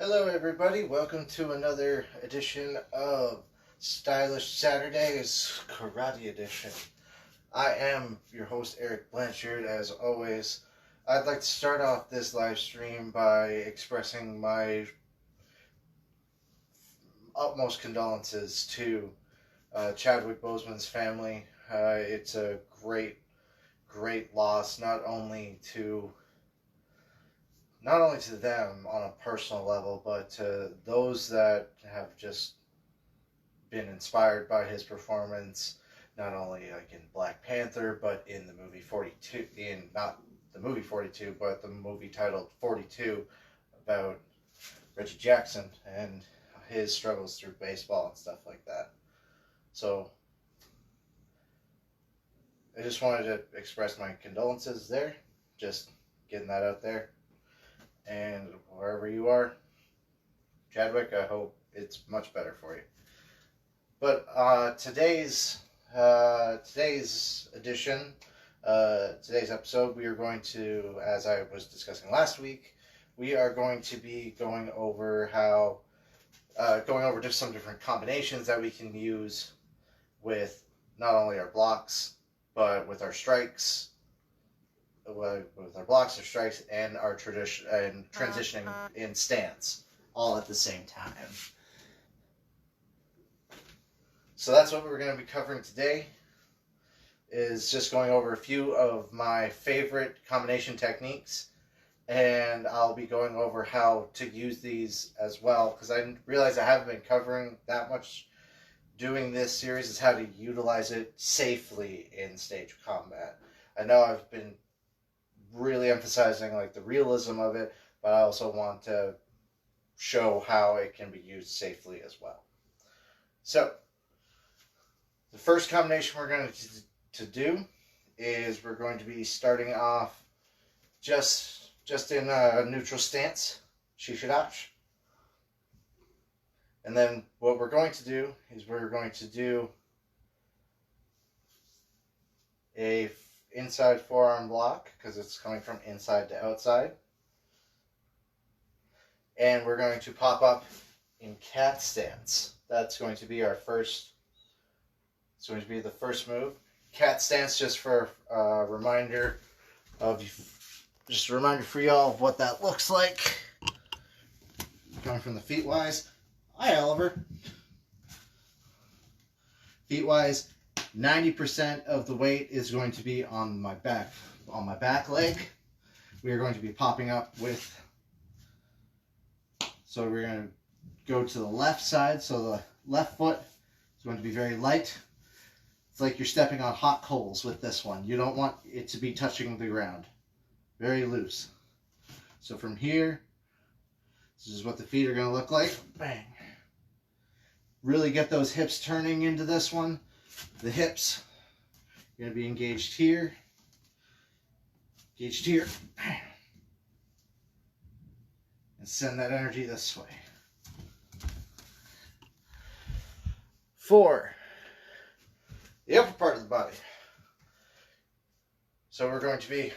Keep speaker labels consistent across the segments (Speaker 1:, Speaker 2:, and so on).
Speaker 1: Hello, everybody. Welcome to another edition of Stylish Saturdays Karate Edition. I am your host, Eric Blanchard. As always, I'd like to start off this live stream by expressing my utmost condolences to Chadwick Boseman's family. It's a great loss, not only to them on a personal level, but to those that have just been inspired by his performance, not only like in Black Panther, but in the movie 42, in not the movie 42, but the movie titled 42 about Reggie Jackson and his struggles through baseball and stuff like that. So I just wanted to express my condolences there, just getting that out there. And wherever you are, Chadwick, I hope it's much better for you. But today's edition, today's episode, we are going to, as I was discussing last week, we are going to be going over just some different combinations that we can use with not only our blocks, but with our strikes, with our blocks, our strikes, and our transitioning in stance, all at the same time. So that's what we're going to be covering today, is just going over a few of my favorite combination techniques, and I'll be going over how to use these as well, because I realize I haven't been covering that much doing this series, is how to utilize it safely in stage combat. I know I've been really emphasizing like the realism of it, but I also want to show how it can be used safely as well. So the first combination we're going to do is we're going to be starting off just in a neutral stance, shishidachi. And then what we're going to do is we're going to do a inside forearm block, because it's coming from inside to outside. And we're going to pop up in cat stance. That's going to be our first, it's going to be the first move. Cat stance, just for a reminder for y'all of what that looks like. Coming from the feet wise. Hi, Oliver. Feet wise, 90% of the weight is going to be on my back leg. We are going to be popping up with, so we're going to go to the left side, so the left foot is going to be very light. It's like you're stepping on hot coals with this one. You don't want it to be touching the ground. Very loose. So from here, this is what the feet are going to look like. Bang. Really get those hips turning into this one. The hips are going to be engaged here, and send that energy this way. 4, the upper part of the body. So we're going to be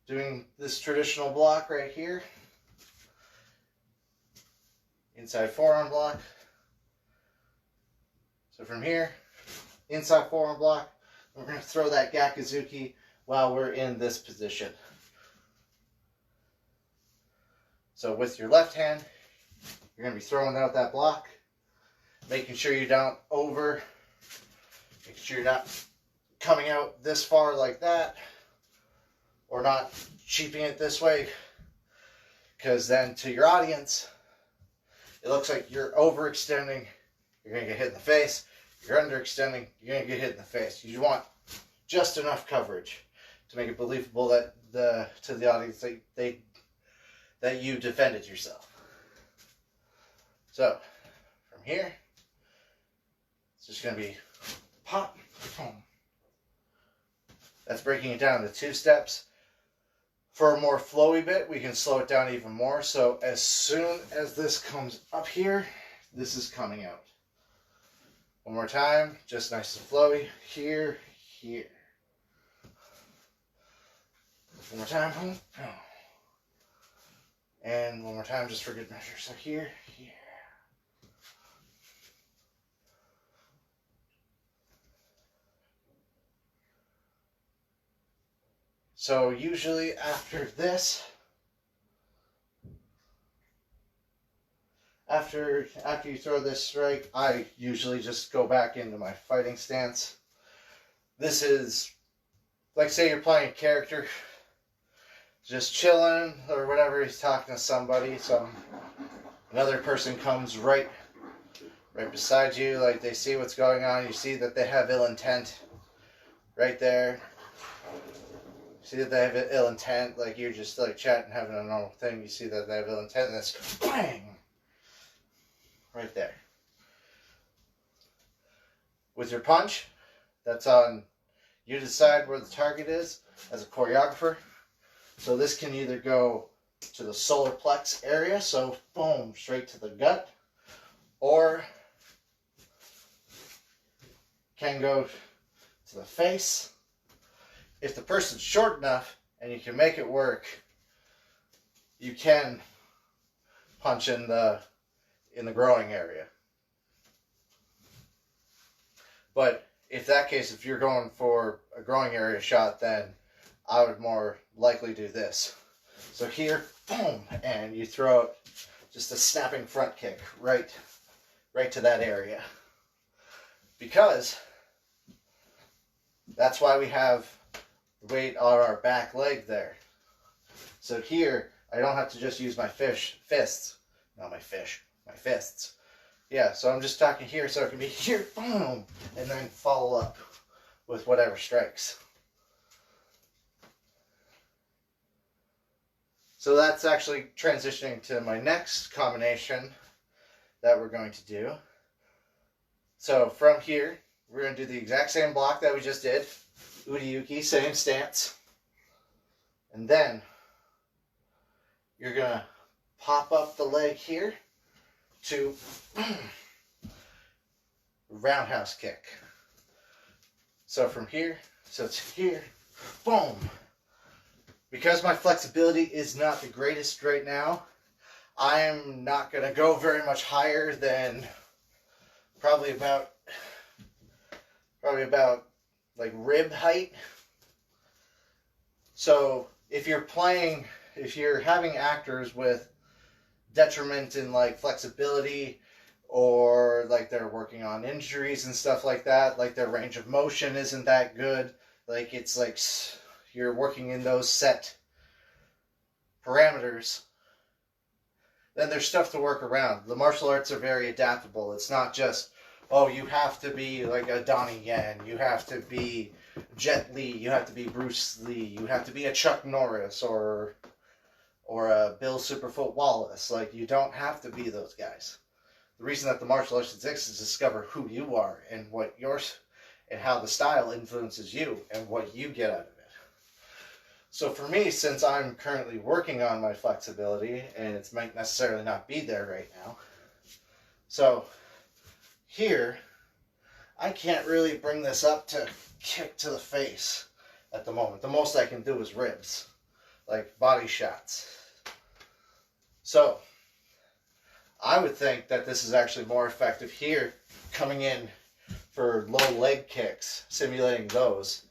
Speaker 1: doing this traditional block right here, inside forearm block. So from here, inside forearm block, we're going to throw that Gakuzuki while we're in this position. So with your left hand, you're going to be throwing out that block, making sure you don't making sure you're not coming out this far like that, or not cheaping it this way, because then to your audience, it looks like you're overextending, you're going to get hit in the face. You're underextending, you're going to get hit in the face. You want just enough coverage to make it believable that to the audience that you defended yourself. So from here, it's just going to be pop, boom. That's breaking it down to 2 steps. For a more flowy bit, we can slow it down even more. So as soon as this comes up here, this is coming out. One more time, just nice and flowy. Here. One more time. And one more time, just for good measure. So here, here. So usually after this, after you throw this strike, I usually just go back into my fighting stance. This is, like, say you're playing a character, just chilling or whatever, he's talking to somebody, another person comes right beside you, like they see what's going on, you see that they have ill intent right there. See that they have ill intent, like you're just like chatting, having a normal thing, you see that they have ill intent, and it's bang! Right there. With your punch, that's on you to decide where the target is as a choreographer. So this can either go to the solar plex area, so boom, straight to the gut, or can go to the face. If the person's short enough and you can make it work, you can punch in the growing area. But if you're going for a growing area shot, then I would more likely do this. So here, boom, and you throw it, just a snapping front kick right to that area. Because that's why we have weight on our back leg there. So here, I don't have to just use my fists. Not my fish, my fists. Yeah, so I'm just talking here, so it can be here, boom, and then follow up with whatever strikes. So that's actually transitioning to my next combination that we're going to do. So from here, we're going to do the exact same block that we just did. Udiuki, same stance. And then you're going to pop up the leg here to roundhouse kick. So from here, so to here, boom. Because my flexibility is not the greatest right now, I'm not going to go very much higher than probably about like rib height. So if you're having actors with detriment in like flexibility, or like they're working on injuries and stuff like that, like their range of motion isn't that good, like it's like you're working in those set parameters, then there's stuff to work around. The martial arts are very adaptable. It's not just, oh, you have to be like a Donnie Yen, you have to be Jet Li, you have to be Bruce Lee, you have to be a Chuck Norris or a Bill Superfoot Wallace. Like, you don't have to be those guys. The reason that the martial arts exists is to discover who you are and and how the style influences you and what you get out of it. So for me, since I'm currently working on my flexibility, and it might necessarily not be there right now, so here, I can't really bring this up to kick to the face at the moment. The most I can do is ribs, like body shots. So I would think that this is actually more effective here, coming in for low leg kicks, simulating those.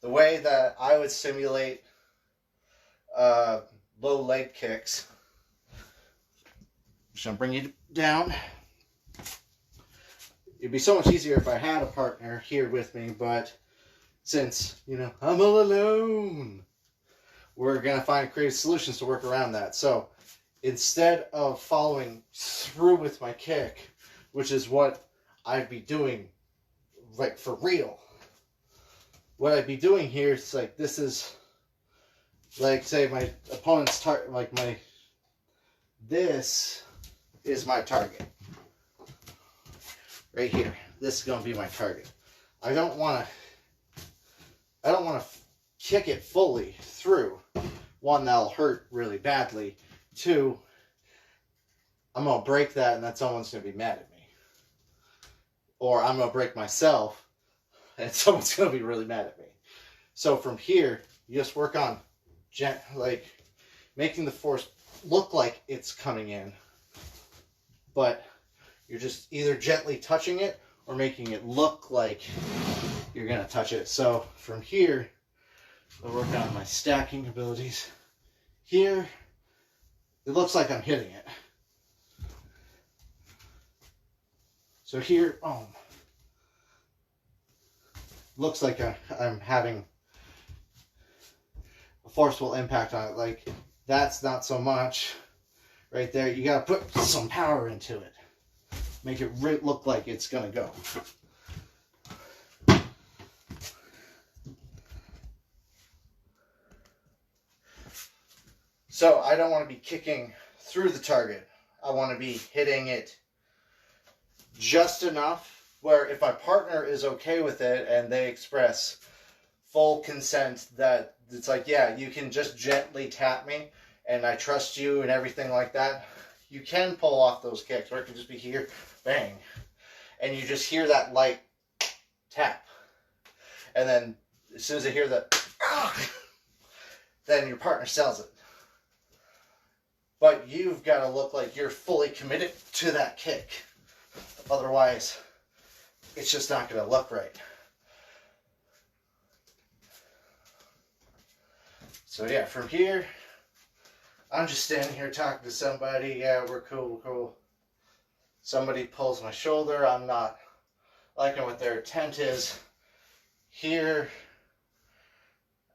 Speaker 1: The way that I would simulate low leg kicks, I'm just going to bring you down. It'd be so much easier if I had a partner here with me, but since, I'm all alone, we're going to find creative solutions to work around that. So instead of following through with my kick, which is what I'd be doing, like for real, what I'd be doing here is like, this is like, say my opponent's this is my target. Right here. This is going to be my target. I don't want to kick it fully through. One, that'll hurt really badly. Two, I'm going to break that and that someone's going to be mad at me. Or I'm going to break myself and someone's going to be really mad at me. So from here, you just work on like making the force look like it's coming in, but you're just either gently touching it or making it look like you're going to touch it. So from here, I'll work on my stacking abilities. Here, it looks like I'm hitting it. So here, looks like I'm having a forceful impact on it. Like, that's not so much. Right there, you got to put some power into it. Make it look like it's going to go. So I don't want to be kicking through the target. I want to be hitting it just enough where if my partner is okay with it and they express full consent that it's like, yeah, you can just gently tap me and I trust you and everything like that, you can pull off those kicks, or it could just be here, bang, and you just hear that light tap. And then as soon as I hear the then your partner sells it. But you've got to look like you're fully committed to that kick. Otherwise, it's just not going to look right. So yeah, from here, I'm just standing here talking to somebody. Yeah, we're cool, we're cool. Somebody pulls my shoulder. I'm not liking what their intent is. Here,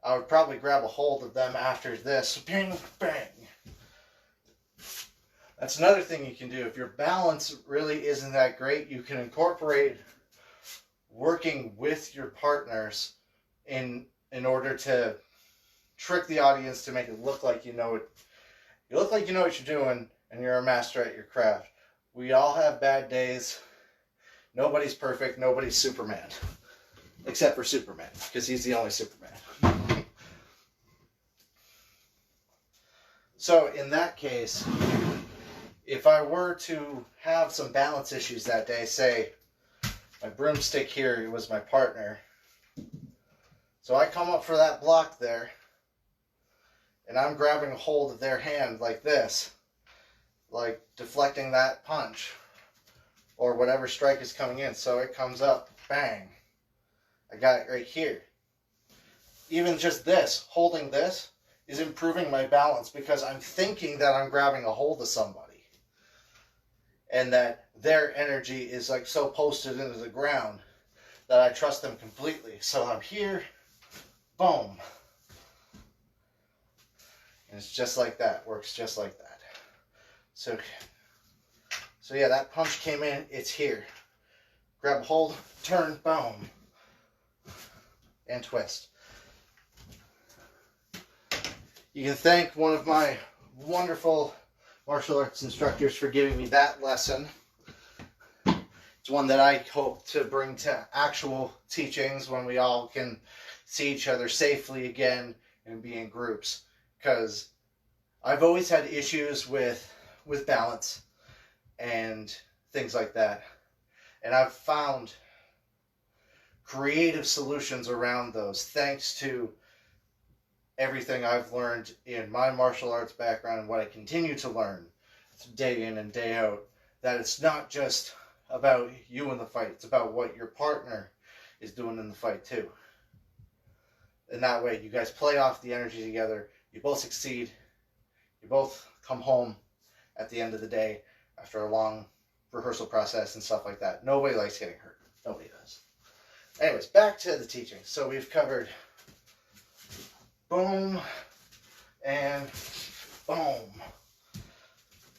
Speaker 1: I would probably grab a hold of them after this. Bang, bang. That's another thing you can do. If your balance really isn't that great, you can incorporate working with your partners in order to trick the audience to make it look like you know it. You look like you know what you're doing and you're a master at your craft. We all have bad days. Nobody's perfect. Nobody's Superman. Except for Superman, because he's the only Superman. So in that case, if I were to have some balance issues that day, say my broomstick here was my partner, so I come up for that block there, and I'm grabbing a hold of their hand like this, like deflecting that punch, or whatever strike is coming in, so it comes up, bang, I got it right here. Even just this, holding this, is improving my balance because I'm thinking that I'm grabbing a hold of somebody. And that their energy is like so posted into the ground that I trust them completely. So I'm here, boom. And it's just like that, works just like that. So yeah, that punch came in, it's here. Grab a hold, turn, boom. And twist. You can thank one of my wonderful martial arts instructors for giving me that lesson. It's one that I hope to bring to actual teachings when we all can see each other safely again and be in groups. Because I've always had issues with balance and things like that. And I've found creative solutions around those thanks to everything I've learned in my martial arts background and what I continue to learn day in and day out, that it's not just about you in the fight, it's about what your partner is doing in the fight too. And that way you guys play off the energy together, you both succeed, you both come home at the end of the day after a long rehearsal process and stuff like that. Nobody likes getting hurt. Nobody does. Anyways, back to the teaching. So we've covered boom, and boom.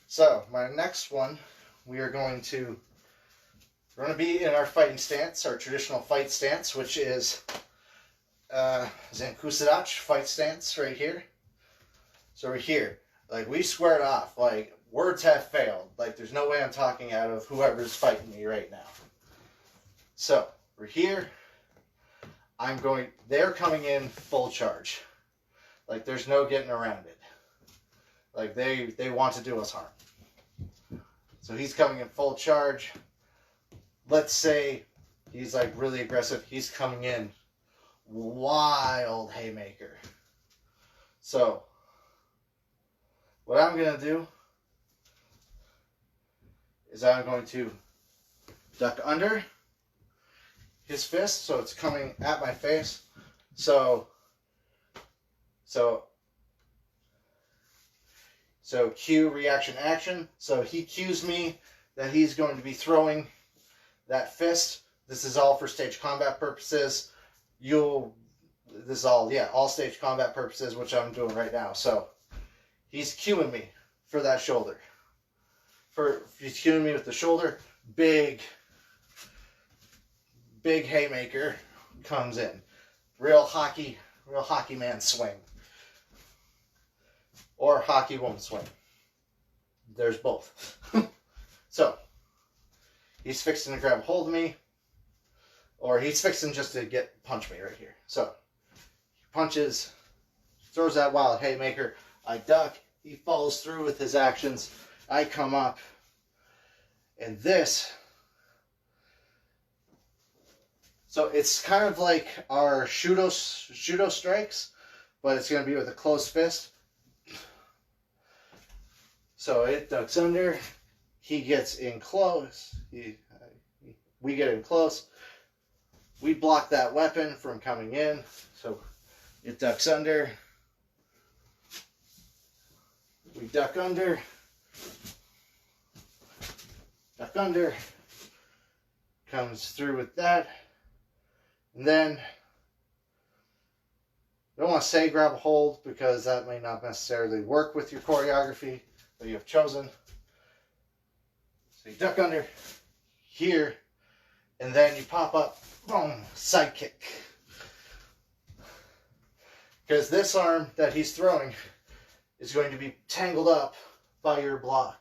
Speaker 1: So my next one, we're going to be in our fighting stance, our traditional fight stance, which is Zankusadach fight stance right here. So we're here, like we squared off, like words have failed, like there's no way I'm talking out of whoever's fighting me right now. So we're here, they're coming in full charge. Like, there's no getting around it. Like, they want to do us harm. So he's coming in full charge. Let's say he's, like, really aggressive. He's coming in wild haymaker. So what I'm going to do is I'm going to duck under his fist so it's coming at my face. So cue, reaction, action. So he cues me that he's going to be throwing that fist. This is all for stage combat purposes. This is all, yeah, all stage combat purposes, which I'm doing right now. So he's cueing me for that shoulder. He's cueing me with the shoulder. Big haymaker comes in. Real hockey man swing. Or hockey woman swing. There's both. So, he's fixing to grab a hold of me. Or he's fixing just to punch me right here. So, he punches, throws that wild haymaker. I duck. He follows through with his actions. I come up. And this... So, it's kind of like our Shudo strikes. But it's going to be with a closed fist. So it ducks under, he gets in close, we get in close, we block that weapon from coming in, so it ducks under, we duck under, comes through with that, and then, I don't want to say grab a hold because that may not necessarily work with your choreography that you have chosen. So you duck under here, and then you pop up, boom, side kick. Because this arm that he's throwing is going to be tangled up by your block.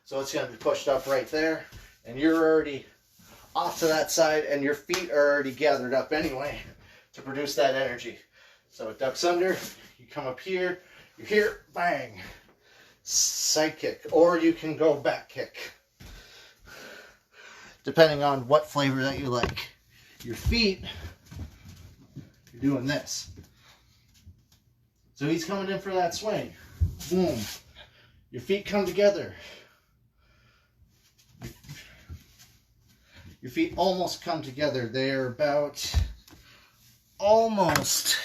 Speaker 1: So it's going to be pushed up right there, and you're already off to that side, and your feet are already gathered up anyway to produce that energy. So it ducks under, you come up here, you're here, bang. Side kick, or you can go back kick, depending on what flavor that you like. Your feet, you're doing this. So he's coming in for that swing. Boom. Your feet come together. Your feet almost come together. They're about almost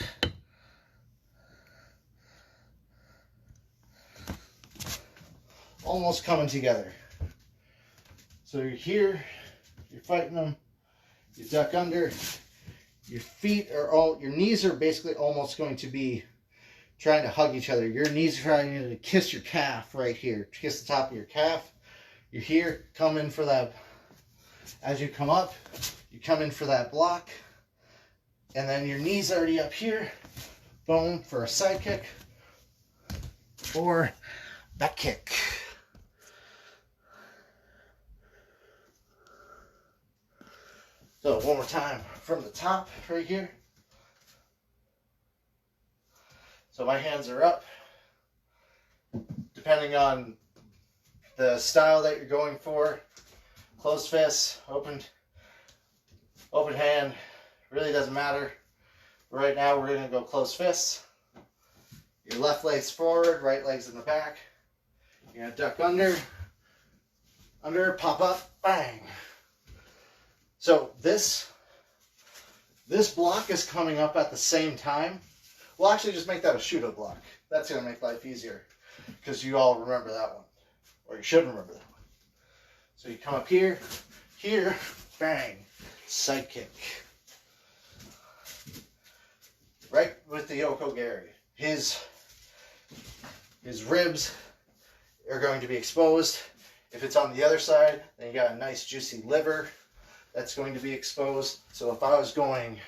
Speaker 1: coming together. So you're here, you're fighting them, you duck under, your knees are basically almost going to be trying to hug each other. Your knees are trying to kiss your calf right here, kiss the top of your calf. You're here, come in for that. As you come up, you come in for that block, and then your knees already up here, boom, for a side kick or back kick. So one more time from the top right here. So my hands are up. Depending on the style that you're going for, closed fist, open hand, really doesn't matter. Right now we're going to go closed fists. Your left leg's forward, right leg's in the back. You're going to duck under, pop up, bang. So this block is coming up at the same time. We'll actually just make that a Shudo block. That's going to make life easier because you all remember that one. Or you should remember that one. So you come up here, bang, side kick. Right with the Yoko Gary. His ribs are going to be exposed. If it's on the other side, then you got a nice juicy liver that's going to be exposed. So if I was going,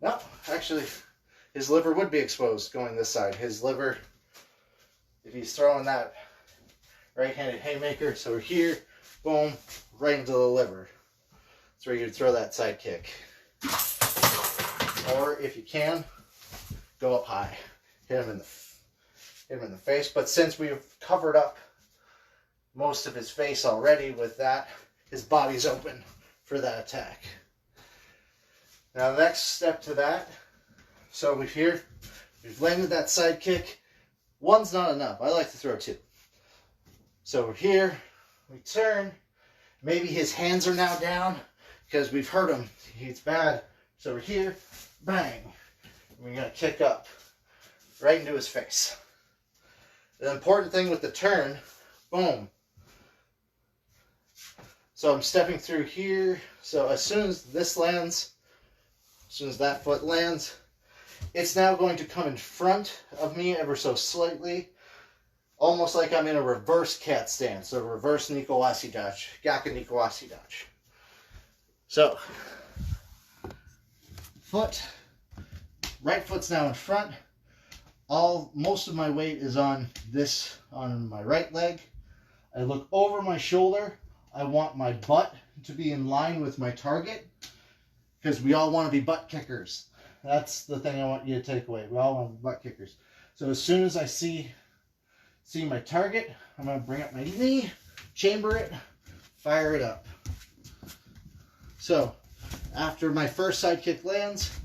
Speaker 1: no, actually, his liver would be exposed going this side. His liver, if he's throwing that right-handed haymaker, so here, boom, right into the liver. That's where you'd throw that side kick. Or if you can, go up high, hit him in the face. But since we've covered up most of his face already with that, his body's open for that attack. Now the next step to that, so we've landed that side kick, One's not enough. I like to throw two. So we're here, we turn. Maybe his hands are now down because we've hurt him. He's bad. So we're here, bang. We're going to kick up right into his face. The important thing with the turn, boom. So I'm stepping through here. So as soon as this lands, as soon as that foot lands, it's now going to come in front of me ever so slightly, almost like I'm in a reverse cat stance, so reverse Nikowasi dodge, Gaka Nikowasi dodge. So, foot, right foot's now in front. Most of my weight is on my right leg. I look over my shoulder. I want my butt to be in line with my target, because we all want to be butt kickers. That's the thing I want you to take away. We all want to be butt kickers. So as soon as I see my target, I'm going to bring up my knee, chamber it, fire it up. So after my first side kick lands,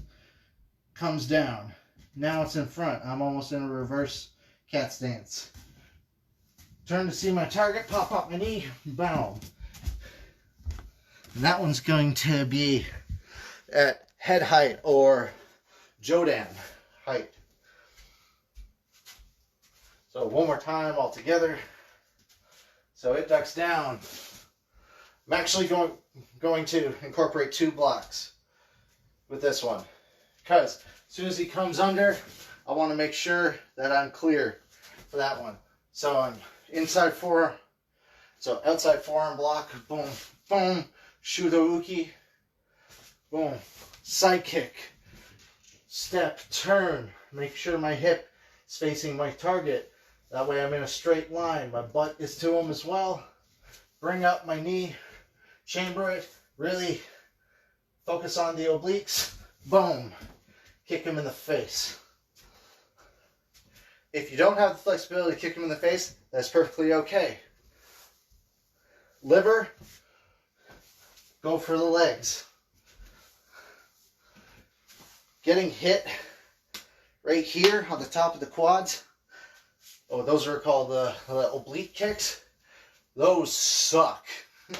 Speaker 1: comes down. Now it's in front. I'm almost in a reverse cat stance. Turn to see my target, pop up my knee, boom. And that one's going to be at head height or Jodan height. So one more time all together. So it ducks down. I'm actually going to incorporate 2 blocks with this one, because as soon as he comes under, I want to make sure that I'm clear for that one. So I'm inside forearm, so outside forearm block, boom, boom, shudo uki, boom, side kick, step, turn, make sure my hip is facing my target. That way I'm in a straight line. My butt is to him as well. Bring up my knee, chamber it, really focus on the obliques, boom, kick him in the face. If you don't have the flexibility to kick him in the face, that's perfectly okay. Liver, go for the legs. Getting hit right here on the top of the quads. Oh, those are called the oblique kicks. Those suck.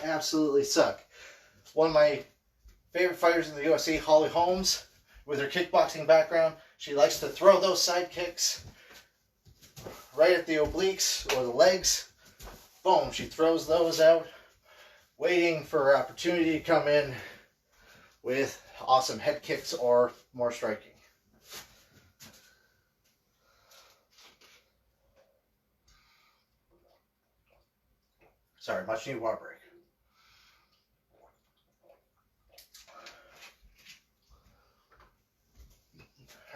Speaker 1: Absolutely suck. One of my favorite fighters in the UFC, Holly Holmes, with her kickboxing background, she likes to throw those side kicks right at the obliques or the legs. Boom, she throws those out, waiting for her opportunity to come in with awesome head kicks or more striking. Sorry, much needed water break.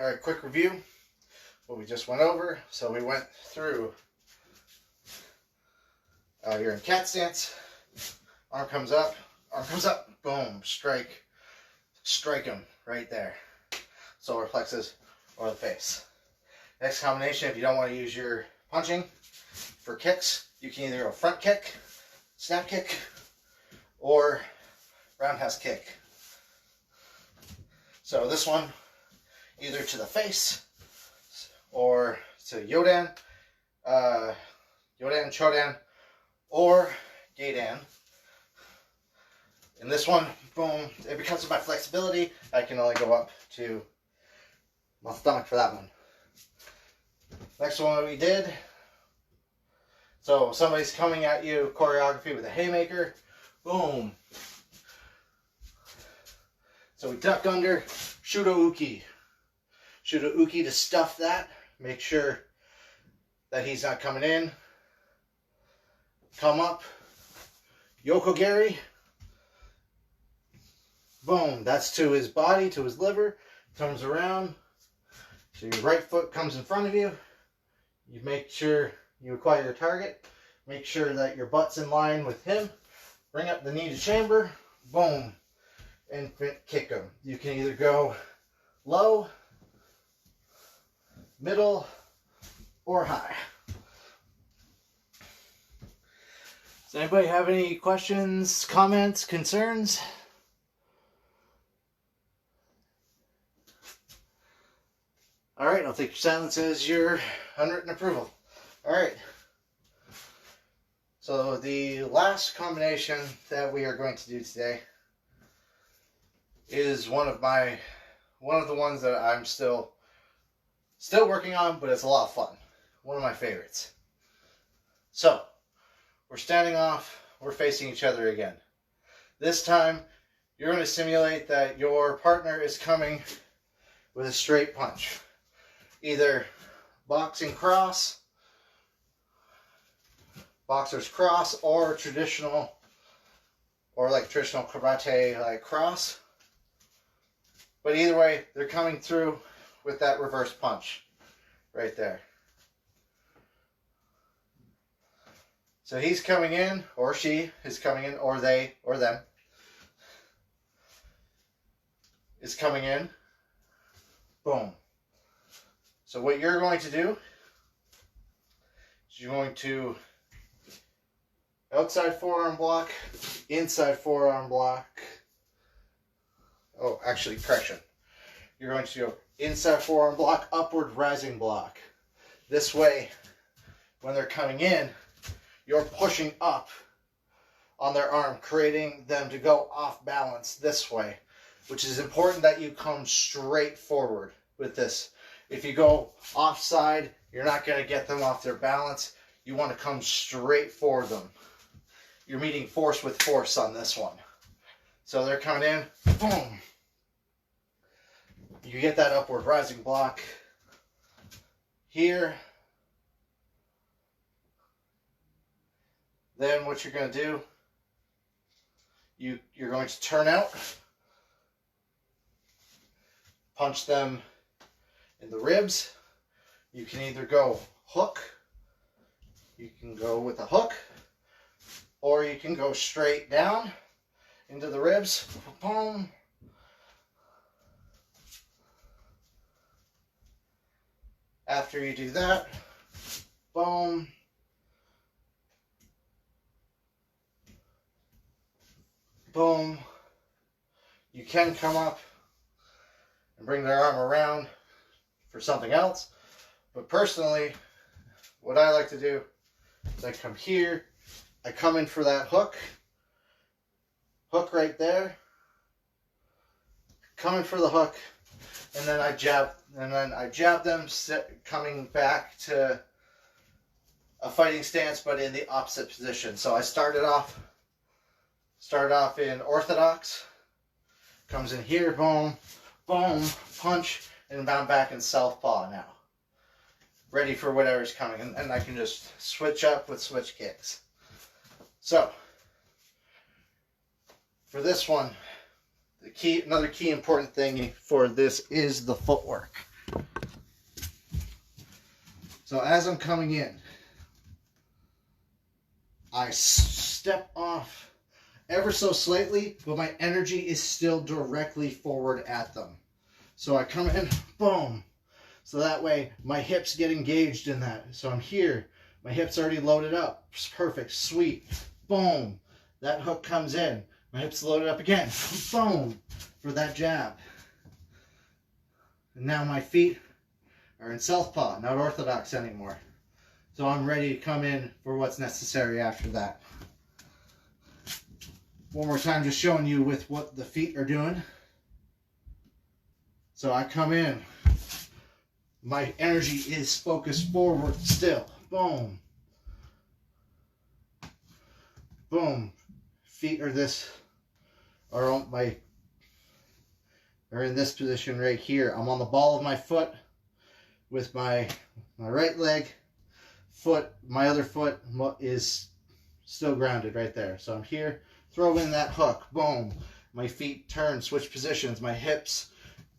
Speaker 1: All right, quick review. What we just went over. So we went through, you're in cat stance, arm comes up, boom, strike him right there. Solar plexus or the face. Next combination, if you don't want to use your punching for kicks, you can either go front kick, snap kick, or roundhouse kick. So this one, either to the face or to Yodan, Chodan, or Gaidan. In this one, boom, because of my flexibility, I can only go up to my stomach for that one. Next one we did, so somebody's coming at you, choreography with a haymaker, boom. So we duck under, shudo uki. Shudo uki to stuff that, make sure that he's not coming in. Come up, yokogeri. Boom, that's to his body, to his liver. Comes around, so your right foot comes in front of you. You make sure you acquire your target. Make sure that your butt's in line with him. Bring up the knee to chamber, boom, and kick him. You can either go low, middle, or high. Does anybody have any questions, comments, concerns? All right, I'll take your silence as your unwritten approval. All right. So the last combination that we are going to do today is one of the ones that I'm still working on, but it's a lot of fun. One of my favorites. So we're standing off, we're facing each other again. This time you're going to simulate that your partner is coming with a straight punch. Either boxing cross, boxer's cross, or traditional karate like cross. But either way, they're coming through with that reverse punch right there. So he's coming in, or she is coming in, or they, or them is coming in. Boom. So what you're going to do is you're going to outside forearm block, inside forearm block. Oh, actually, correction. You're going to go inside forearm block, upward rising block. This way, when they're coming in, you're pushing up on their arm, creating them to go off balance this way, which is important that you come straight forward with this. If you go offside, you're not going to get them off their balance. You want to come straight for them. You're meeting force with force on this one. So they're coming in, boom. You get that upward rising block here. Then what you're going to do, you're going to turn out, punch them in the ribs. You can either go hook, you can go with a hook, or you can go straight down into the ribs. Boom. After you do that, boom. Boom. You can come up and bring their arm around for something else. But personally, what I like to do is I come here, I come in for that hook right there, come in for the hook, and then I jab them, coming back to a fighting stance, but in the opposite position. So I started off in orthodox, comes in here, boom, boom, punch, and I'm back in southpaw now, ready for whatever's coming, and I can just switch up with switch kicks. So for this one, another key important thing for this is the footwork. So as I'm coming in, I step off ever so slightly, but my energy is still directly forward at them. So I come in, boom. So that way my hips get engaged in that. So I'm here, my hips already loaded up. It's perfect, sweet, boom. That hook comes in, my hips loaded up again, boom, for that jab. And now my feet are in southpaw, not orthodox anymore. So I'm ready to come in for what's necessary after that. One more time, just showing you with what the feet are doing. So I come in, my energy is focused forward still, boom, boom. Feet are in this position right here. I'm on the ball of my foot with my right leg, my other foot is still grounded right there. So I'm here, throw in that hook, boom. My feet turn, switch positions, my hips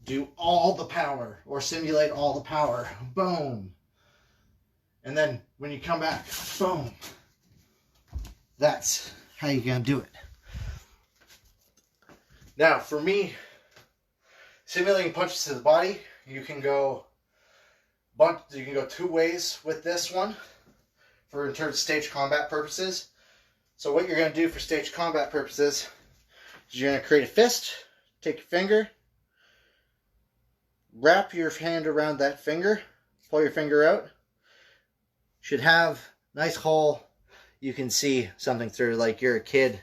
Speaker 1: do all the power or simulate all the power, boom. And then when you come back, boom. That's how you're gonna do it. Now for me, simulating punches to the body, you can go two ways with this one in terms of stage combat purposes. So what you're going to do for stage combat purposes is you're going to create a fist, take your finger, wrap your hand around that finger, pull your finger out. Should have nice hole you can see something through, like you're a kid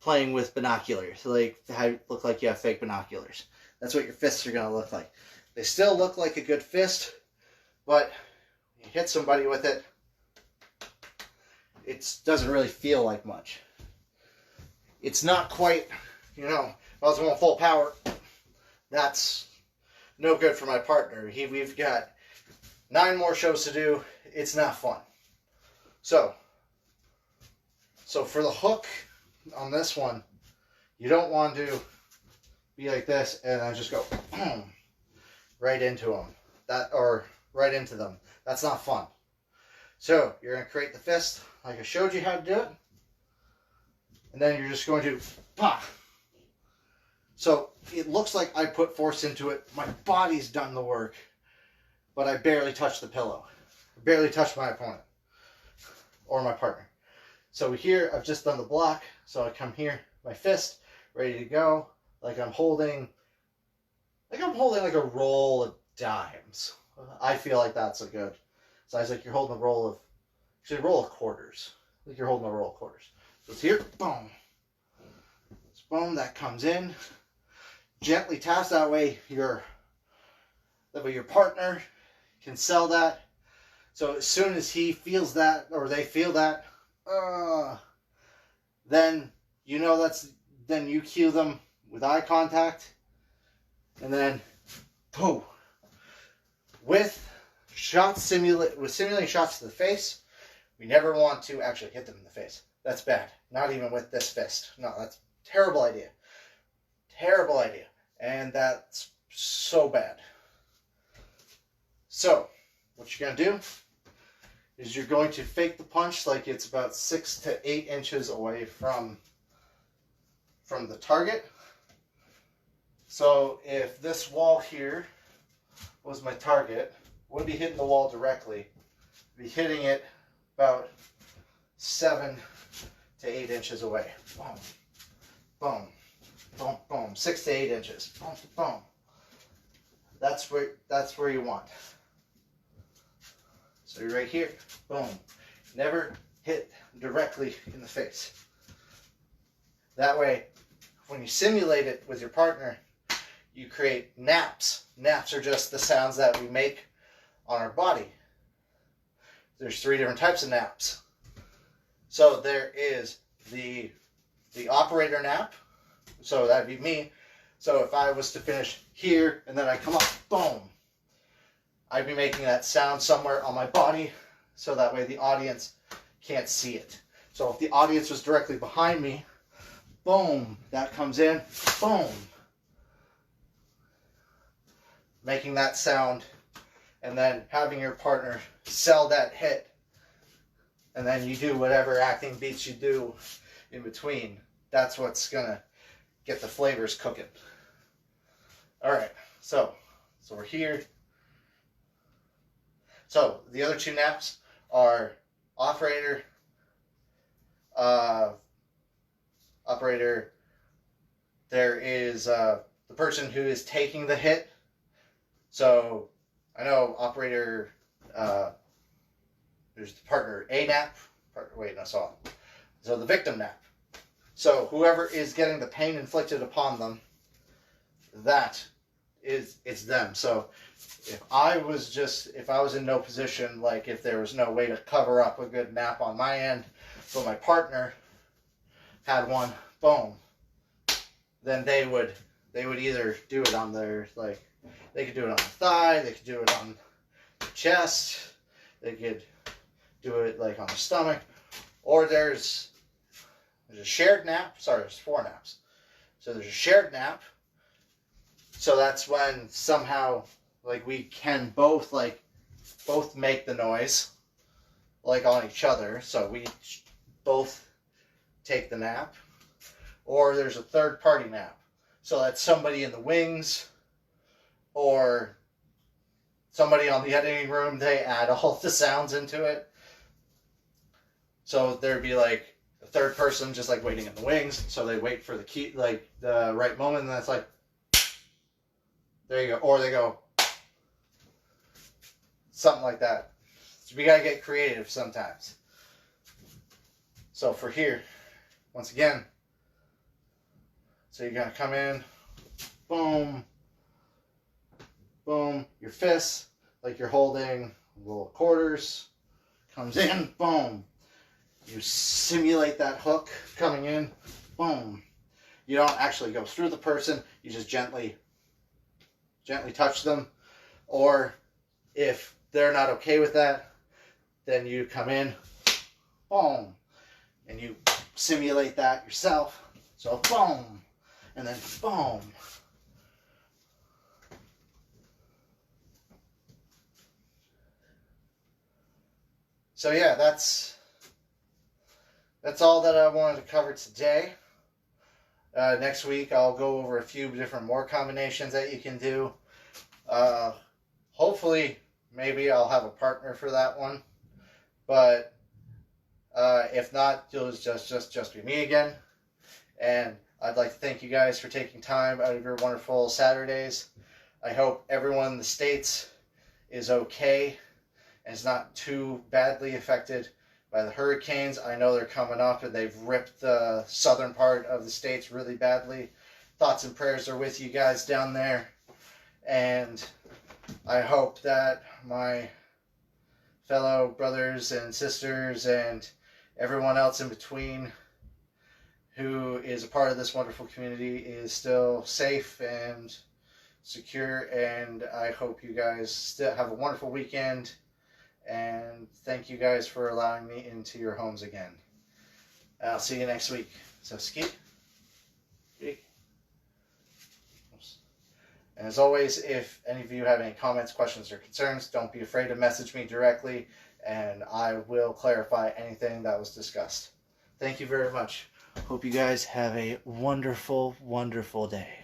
Speaker 1: playing with binoculars, like how look like you have fake binoculars. That's what your fists are going to look like. They still look like a good fist, but you hit somebody with it, it doesn't really feel like much. It's not quite, you know, if I was going full power, that's no good for my partner. We've got 9 more shows to do. It's not fun. So for the hook on this one, you don't want to be like this and I just go right into them. Or right into them. That's not fun. So you're going to create the fist like I showed you how to do it. And then you're just going to pah. So it looks like I put force into it. My body's done the work, but I barely touched the pillow. I barely touched my opponent or my partner. So here I've just done the block. So I come here, my fist ready to go, like I'm holding like a roll of dimes. I feel like that's a good size. Like you're holding a roll of quarters. Like you're holding a roll of quarters. So it's here, boom. It's boom, that comes in. Gently taps, that way your partner can sell that. So as soon as he feels that, or they feel that, then you know then you cue them with eye contact, and then poof. With simulating shots to the face, we never want to actually hit them in the face. That's bad. Not even with this fist. No, that's a terrible idea. Terrible idea. And that's so bad. So, what you're going to do is you're going to fake the punch like it's about 6 to 8 inches away from the target. So, if this wall here was my target, wouldn't be hitting the wall directly. I'd be hitting it about 7 to 8 inches away. Boom, boom, boom, boom. 6 to 8 inches. Boom, boom. That's where you want. So you're right here. Boom. Never hit directly in the face. That way, when you simulate it with your partner, you create naps. Naps are just the sounds that we make on our body. There's 3 different types of naps. So there is the operator nap. So that'd be me. So if I was to finish here and then I come up, boom, I'd be making that sound somewhere on my body, so that way the audience can't see it. So if the audience was directly behind me, boom, that comes in, boom, making that sound, and then having your partner sell that hit, and then you do whatever acting beats you do in between. That's what's gonna get the flavors cooking. All right, so we're here. So the other 2 naps are operator. There is the person who is taking the hit. So I know operator. There's the partner A nap. So the victim nap. So whoever is getting the pain inflicted upon them, it's them. So if I was in no position, like if there was no way to cover up a good nap on my end, but my partner had one, boom, then they would either do it on their, like, they could do it on the thigh, they could do it on the chest, they could do it like on the stomach, or there's a shared nap. Sorry, there's 4 naps. So there's a shared nap. So that's when somehow, like, we can both make the noise, like, on each other. So we both take the nap. Or there's a third party nap. So that's somebody in the wings or somebody on the editing room. They add all the sounds into it. So there'd be like a third person just like waiting in the wings. So they wait for the key, like the right moment, and that's like, There you go. Or they go something like that. So we got to get creative sometimes. So for here, once again, so you're going to come in, boom, boom, your fist, like you're holding little quarters, comes in, boom. You simulate that hook coming in, boom. You don't actually go through the person, you just gently touch them. Or if they're not okay with that, then you come in, boom, and you simulate that yourself. So boom, and then boom. So yeah, that's all that I wanted to cover today. Next week I'll go over a few different more combinations that you can do. Hopefully, maybe I'll have a partner for that one. But if not, it'll just be me again. And I'd like to thank you guys for taking time out of your wonderful Saturdays. I hope everyone in the States is okay and is not too badly affected by the hurricanes. I know they're coming up and they've ripped the southern part of the States really badly. Thoughts and prayers are with you guys down there. And I hope that my fellow brothers and sisters and everyone else in between who is a part of this wonderful community is still safe and secure. And I hope you guys still have a wonderful weekend. And thank you guys for allowing me into your homes again. I'll see you next week. So ski. And as always, if any of you have any comments, questions, or concerns, don't be afraid to message me directly, and I will clarify anything that was discussed. Thank you very much. Hope you guys have a wonderful, wonderful day.